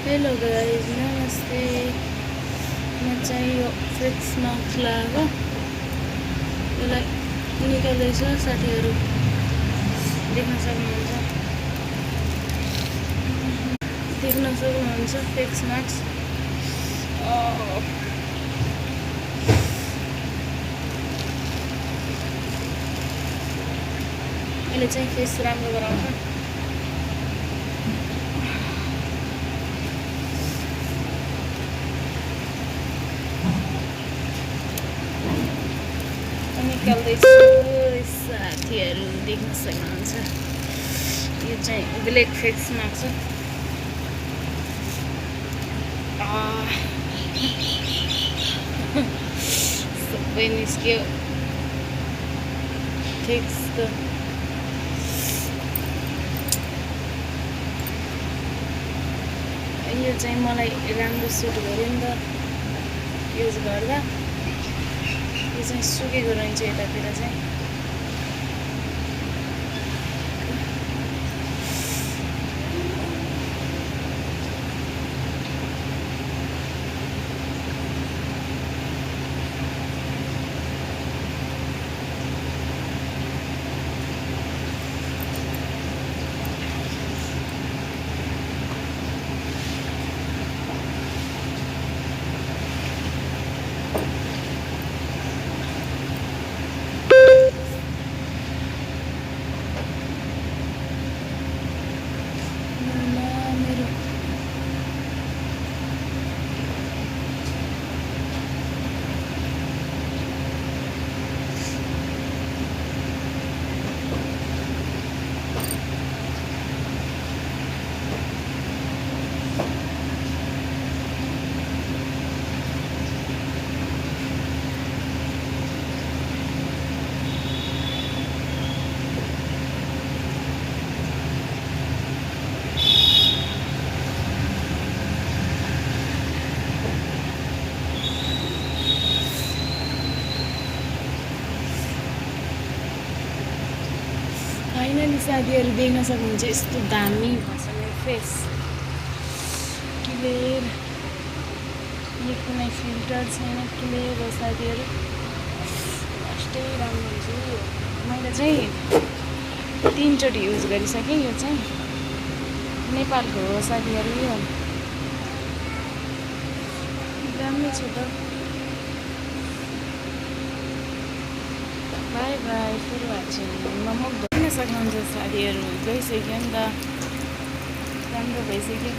Hello guys, नमस्ते। म चाहिँ यो फेस मास्क लगाएको यसलाई निकाल्दैछु। साथीहरू देख्न सक्नुहुन्छ फेस मास्क। यसले चाहिँ फेस राम्रो गराउँछ। निकाल्दैछु साथीहरू देख्न सक्नुहुन्छ। यो चाहिँ ब्ल्याक फेस मास्क सबै निस्क्यो फेसको। यो चाहिँ मलाई राम्रो सुट गर्यो नि त युज गर्दा। यो चाहिँ सुकेको रहन्छ यतातिर चाहिँ। फाइनली साथीहरू देख्न सक्नुहुन्छ यस्तो दामी भएछ मेरो फेस। क्लियर, यो कुनै फिल्टर छैन, क्लियर हो साथीहरू। फर्स्टै राम्रो हुन्छ यो। मैले चाहिँ 3 चोटि युज गरिसकेँ। यो चाहिँ नेपालको हो साथीहरू। यो दामी छ त। बाई बाई, फेरि हाल्छु म सक्नुहुन्छ साथीहरू। गइसक्यो नि त, राम्रो भइसक्यो।